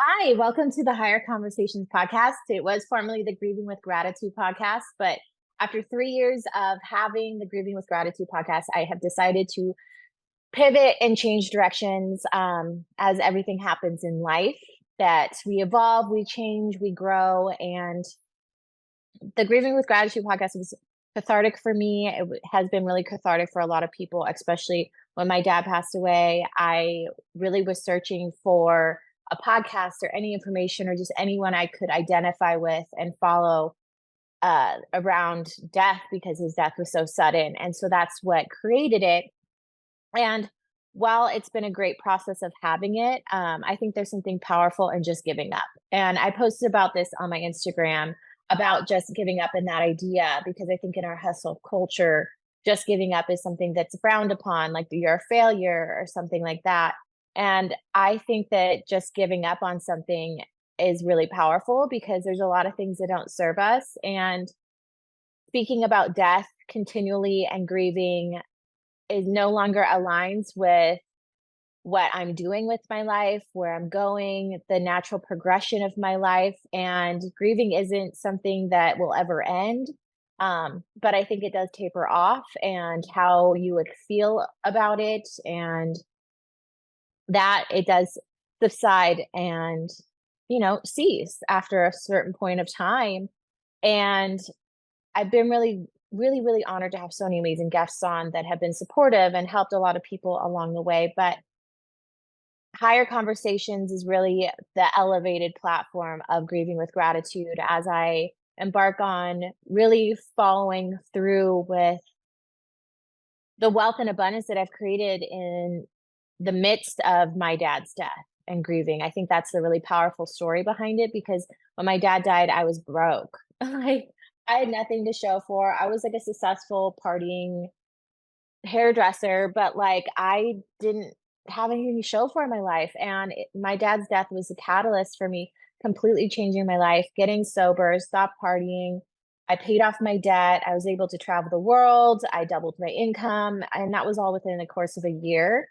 Hi, welcome to the Higher.Conversations podcast. It was formerly the Grieving with Gratitude podcast, but after 3 years of having the Grieving with Gratitude podcast, I have decided to pivot and change directions as everything happens in life, that we evolve, we change, we grow. And the Grieving with Gratitude podcast was cathartic for me. Has been really cathartic for a lot of people, especially when my dad passed away. I really was searching for a podcast or any information or just anyone I could identify with and follow around death because his death was so sudden. And so that's what created it. And while it's been a great process of having it, I think there's something powerful in just giving up. And I posted about this on my Instagram about just giving up and that idea, because I think in our hustle culture, just giving up is something that's frowned upon, like you're a failure or something like that. And I think that just giving up on something is really powerful because there's a lot of things that don't serve us. And speaking about death continually and grieving is no longer aligns with what I'm doing with my life, where I'm going, the natural progression of my life. And grieving isn't something that will ever end. But I think it does taper off, and how you would feel about it, and that it does subside and, cease after a certain point of time. And I've been really, really, really honored to have so many amazing guests on that have been supportive and helped a lot of people along the way. But Higher Conversations is really the elevated platform of Grieving with Gratitude as I embark on really following through with the wealth and abundance that I've created in the midst of my dad's death and grieving. I think that's the really powerful story behind it, because when my dad died, I was broke. Like, I had nothing to show for. I was like a successful partying hairdresser, but like I didn't have anything to show for in my life. And my dad's death was a catalyst for me completely changing my life, getting sober, stop partying. I paid off my debt. I was able to travel the world. I doubled my income, and that was all within the course of a year.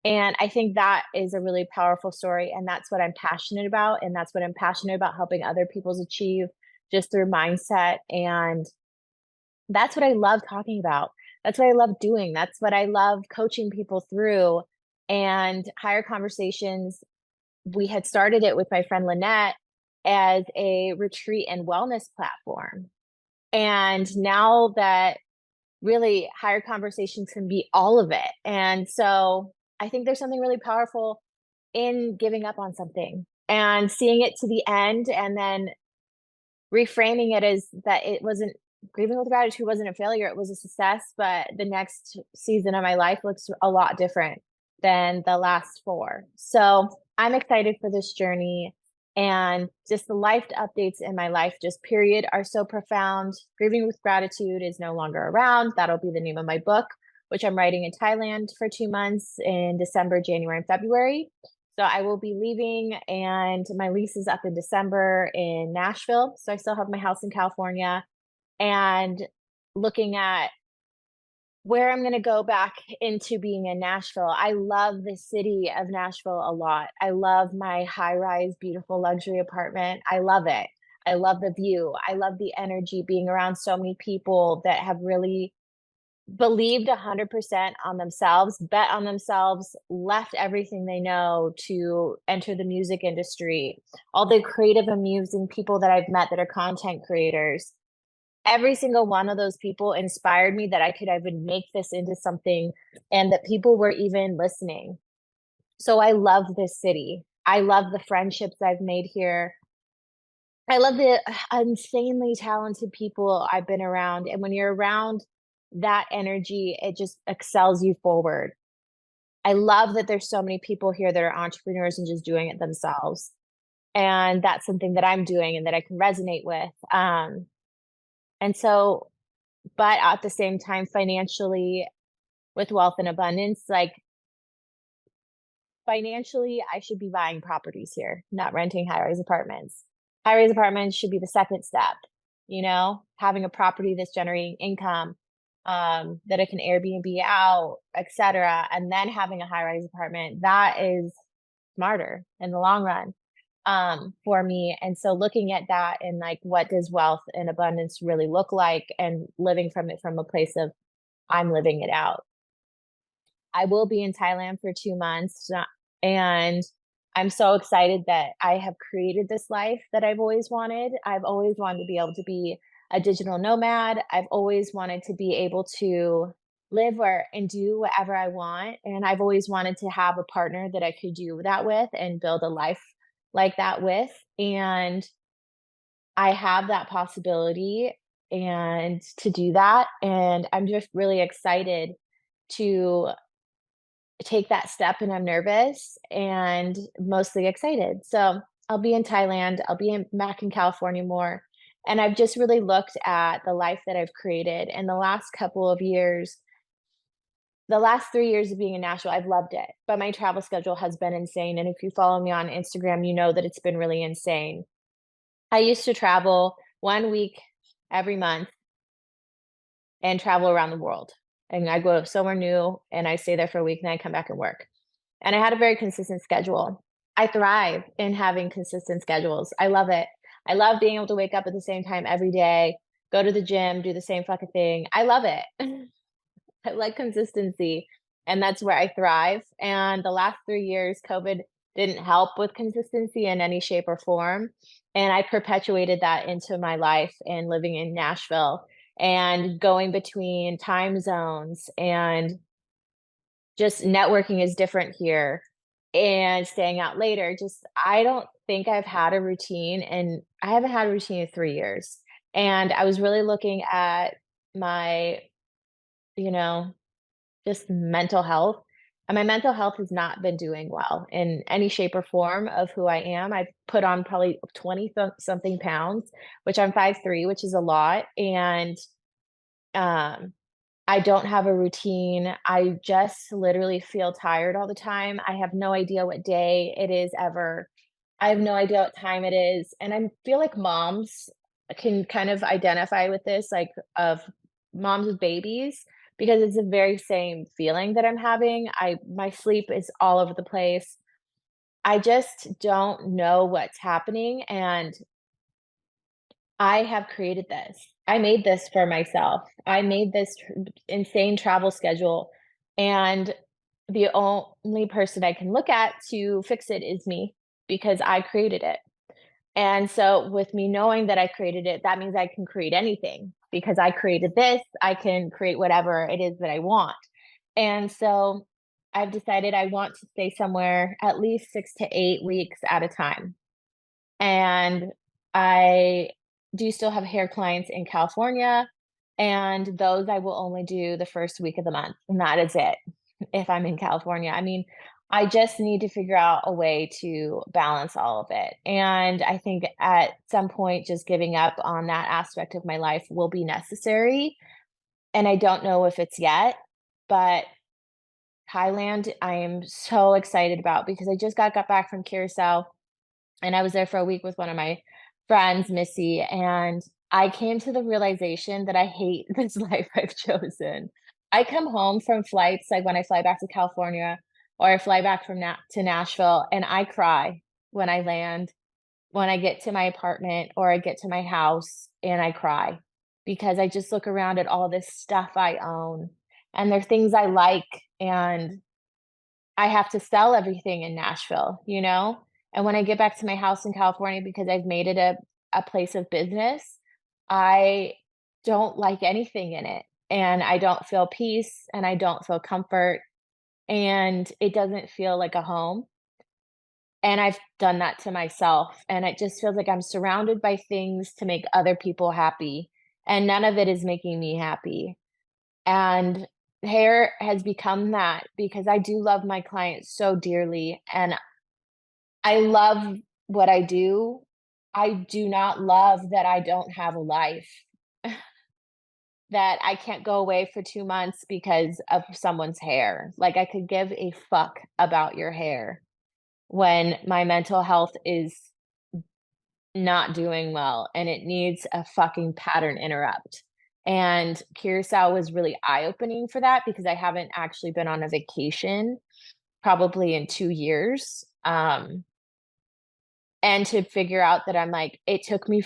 And I think that is a really powerful story. And that's what I'm passionate about. And that's what I'm passionate about helping other people's achieve, just through mindset. And that's what I love talking about. That's what I love doing. That's what I love coaching people through. And Higher Conversations, we had started it with my friend Lynette as a retreat and wellness platform. And now that really Higher Conversations can be all of it. And so I think there's something really powerful in giving up on something and seeing it to the end, and then reframing it as that it wasn't, grieving with gratitude wasn't a failure, it was a success, but the next season of my life looks a lot different than the last four. So I'm excited for this journey, and just the life updates in my life, just period, are so profound. Grieving with Gratitude is no longer around. That'll be the name of my book, which I'm writing in Thailand for 2 months in December, January, and February. So I will be leaving, and my lease is up in December in Nashville. So I still have my house in California, and looking at where I'm going to go back into being in Nashville. I love the city of Nashville a lot. I love my high rise, beautiful luxury apartment. I love it. I love the view. I love the energy, being around so many people that have really believed 100% on themselves, bet on themselves, left everything they know to enter the music industry. All the creative, amusing people that I've met that are content creators, every single one of those people inspired me that I could even make this into something, and that people were even listening. So I love this city. I love the friendships I've made here. I love the insanely talented people I've been around. And when you're around that energy, it just excels you forward. I love that there's so many people here that are entrepreneurs and just doing it themselves. And that's something that I'm doing and that I can resonate with. And so, but at the same time, financially, with wealth and abundance, like financially, I should be buying properties here, not renting high-rise apartments. High-rise apartments should be the second step, having a property that's generating income, that I can Airbnb out, etc., and then having a high-rise apartment. That is smarter in the long run. for me. And so looking at that and like, what does wealth and abundance really look like, and living from it from a place of I'm living it out. I will be in Thailand for 2 months, and I'm so excited that I have created this life that I've always wanted. I've always wanted to be able to be a digital nomad. I've always wanted to be able to live where and do whatever I want. And I've always wanted to have a partner that I could do that with and build a life like that with. And I have that possibility and to do that. And I'm just really excited to take that step, and I'm nervous and mostly excited. So I'll be in Thailand, I'll be back in California more. And I've just really looked at the life that I've created in the last couple of years. The last 3 years of being in Nashville, I've loved it, but my travel schedule has been insane. And if you follow me on Instagram, you know that it's been really insane. I used to travel 1 week every month and travel around the world. And I go somewhere new and I stay there for a week and I come back and work. And I had a very consistent schedule. I thrive in having consistent schedules. I love it. I love being able to wake up at the same time every day, go to the gym, do the same fucking thing. I love it. I like consistency, and that's where I thrive. And the last 3 years, COVID didn't help with consistency in any shape or form, and I perpetuated that into my life and living in Nashville and going between time zones, and just networking is different here, and staying out later. Just I don't think I've had a routine, and I haven't had a routine in 3 years. And I was really looking at my, you know, just mental health, and my mental health has not been doing well in any shape or form of who I am. I've put on probably 20 something pounds, which I'm 5'3", which is a lot, and, um, I don't have a routine. I just literally feel tired all the time. I have no idea what day it is ever. I have no idea what time it is, and I feel like moms can kind of identify with this, like, of moms with babies, because it's the very same feeling that I'm having. I My sleep is all over the place. I just don't know what's happening, and I have created this. I made this for myself. I made this insane travel schedule, and the only person I can look at to fix it is me, because I created it. And so, with me knowing that I created it, that means I can create anything because I created this. I can create whatever it is that I want. And so, I've decided I want to stay somewhere at least 6 to 8 weeks at a time. And I do still have hair clients in California, and those I will only do the first week of the month, and that is it if I'm in California. I mean, I just need to figure out a way to balance all of it. And I think at some point, just giving up on that aspect of my life will be necessary. And I don't know if it's yet, but Thailand, I am so excited about, because I just got back from Curacao, and I was there for a week with one of my friends, Missy, and I came to the realization that I hate this life I've chosen. I come home from flights, like when I fly back to California or I fly back from to Nashville, and I cry when I land, when I get to my apartment or I get to my house, and I cry because I just look around at all this stuff I own, and there are things I like, and I have to sell everything in Nashville, you know? And when I get back to my house in California, because I've made it a place of business, I don't like anything in it. And I don't feel peace and I don't feel comfort, and it doesn't feel like a home. And I've done that to myself. And it just feels like I'm surrounded by things to make other people happy. And none of it is making me happy. And hair has become that, because I do love my clients so dearly, and I love what I do. I do not love that I don't have a life, that I can't go away for 2 months because of someone's hair. Like, I could give a fuck about your hair when my mental health is not doing well and it needs a fucking pattern interrupt. And Curacao was really eye-opening for that, because I haven't actually been on a vacation probably in 2 years. And to figure out that I'm like, it took me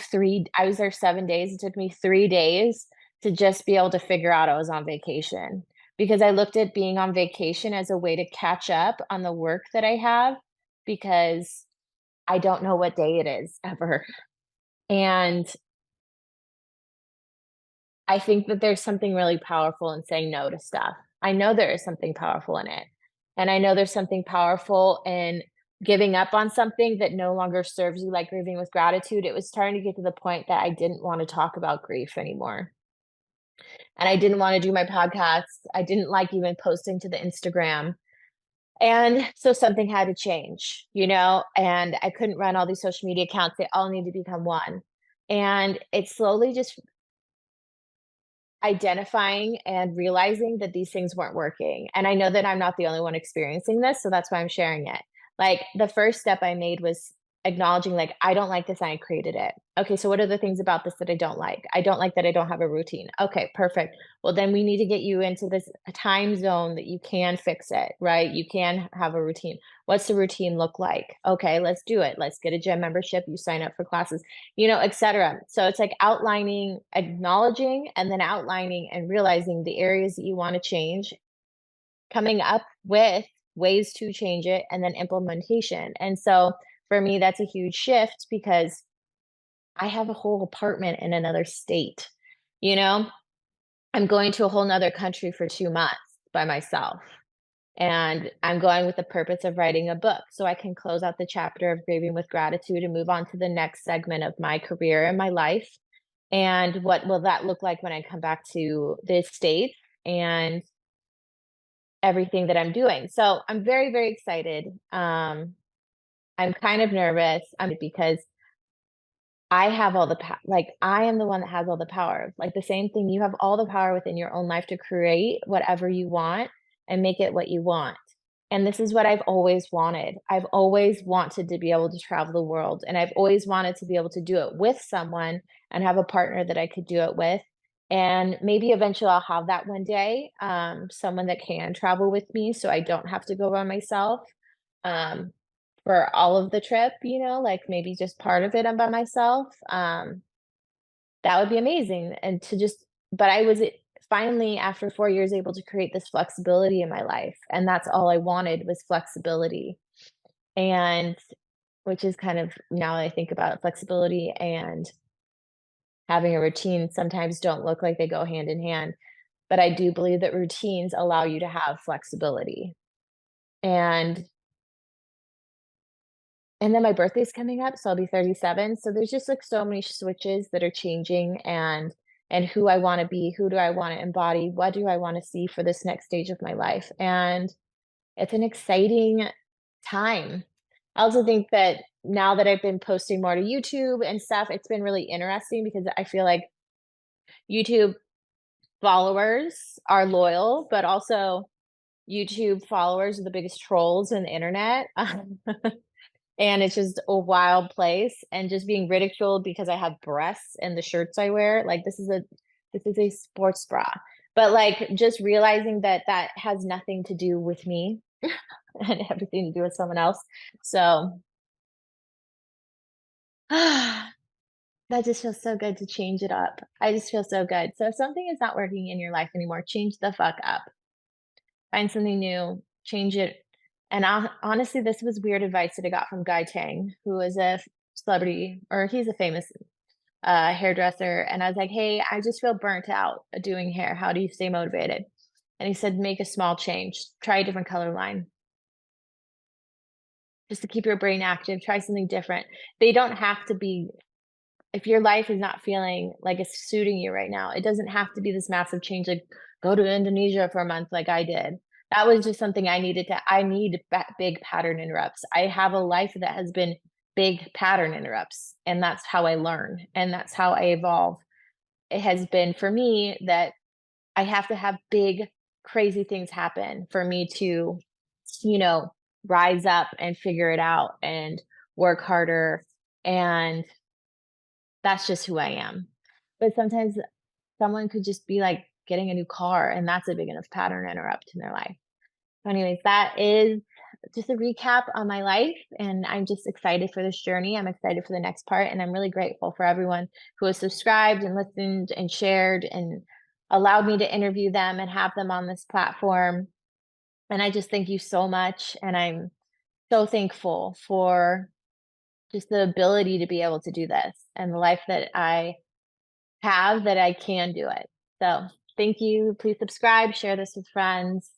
I was there 7 days. It took me 3 days to just be able to figure out I was on vacation, because I looked at being on vacation as a way to catch up on the work that I have, because I don't know what day it is ever. And I think that there's something really powerful in saying no to stuff. I know there is something powerful in it. And I know there's something powerful in giving up on something that no longer serves you, like grieving with gratitude. It was starting to get to the point that I didn't want to talk about grief anymore. And I didn't want to do my podcast. I didn't like even posting to the Instagram. And so something had to change, and I couldn't run all these social media accounts. They all need to become one. And it slowly just identifying and realizing that these things weren't working. And I know that I'm not the only one experiencing this, so that's why I'm sharing it. Like, the first step I made was acknowledging, like, I don't like this and I created it. Okay, so what are the things about this that I don't like? I don't like that I don't have a routine. Okay, perfect. Well, then we need to get you into this time zone that you can fix it, right? You can have a routine. What's the routine look like? Okay, let's do it. Let's get a gym membership. You sign up for classes, etc. So it's like outlining, acknowledging, and then outlining and realizing the areas that you want to change, coming up with ways to change it, and then implementation. And so for me, that's a huge shift, because I have a whole apartment in another state. You know, I'm going to a whole nother country for 2 months by myself. And I'm going with the purpose of writing a book so I can close out the chapter of grieving with gratitude and move on to the next segment of my career and my life. And what will that look like when I come back to the States and everything that I'm doing? So I'm very, very excited. I'm kind of nervous, because I have all the like, I am the one that has all the power. Like, the same thing, you have all the power within your own life to create whatever you want and make it what you want. And this is what I've always wanted. I've always wanted to be able to travel the world, and I've always wanted to be able to do it with someone and have a partner that I could do it with. And maybe eventually I'll have that one day, someone that can travel with me so I don't have to go by myself. Um, for all of the trip, like, maybe just part of it I'm by myself. That would be amazing. And to just but I was finally, after 4 years, able to create this flexibility in my life, and that's all I wanted, was flexibility. And which is kind of, now that I think about it, flexibility and having a routine sometimes don't look like they go hand in hand, but I do believe that routines allow you to have flexibility. And And then my birthday's coming up, so I'll be 37. So there's just, like, so many switches that are changing, and who I wanna be, who do I wanna embody, what do I wanna see for this next stage of my life, and it's an exciting time. I also think that now that I've been posting more to YouTube and stuff, it's been really interesting, because I feel like YouTube followers are loyal, but also YouTube followers are the biggest trolls in the internet. And it's just a wild place, and just being ridiculed because I have breasts and the shirts I wear, like, this is a sports bra. But, like, just realizing that that has nothing to do with me and everything to do with someone else. So, that just feels so good to change it up. I just feel so good. So if something is not working in your life anymore, change the fuck up. Find something new, change it. And honestly, this was weird advice that I got from Guy Tang, who is a celebrity, or he's a famous hairdresser. And I was like, hey, I just feel burnt out doing hair. How do you stay motivated? And he said, make a small change, try a different color line just to keep your brain active, try something different. They don't have to be, if your life is not feeling like it's suiting you right now, it doesn't have to be this massive change, like go to Indonesia for a month like I did. That was just something I need big pattern interrupts. I have a life that has been big pattern interrupts, and that's how I learn, and that's how I evolve. It has been for me that I have to have big, crazy things happen for me to, you know, rise up and figure it out and work harder. And that's just who I am. But sometimes someone could just be like getting a new car, and that's a big enough pattern interrupt in their life. So anyways, that is just a recap on my life, and I'm just excited for this journey. I'm excited for the next part, and I'm really grateful for everyone who has subscribed and listened and shared and allowed me to interview them and have them on this platform. And I just thank you so much, and I'm so thankful for just the ability to be able to do this and the life that I have, that I can do it. So thank you. Please subscribe, share this with friends.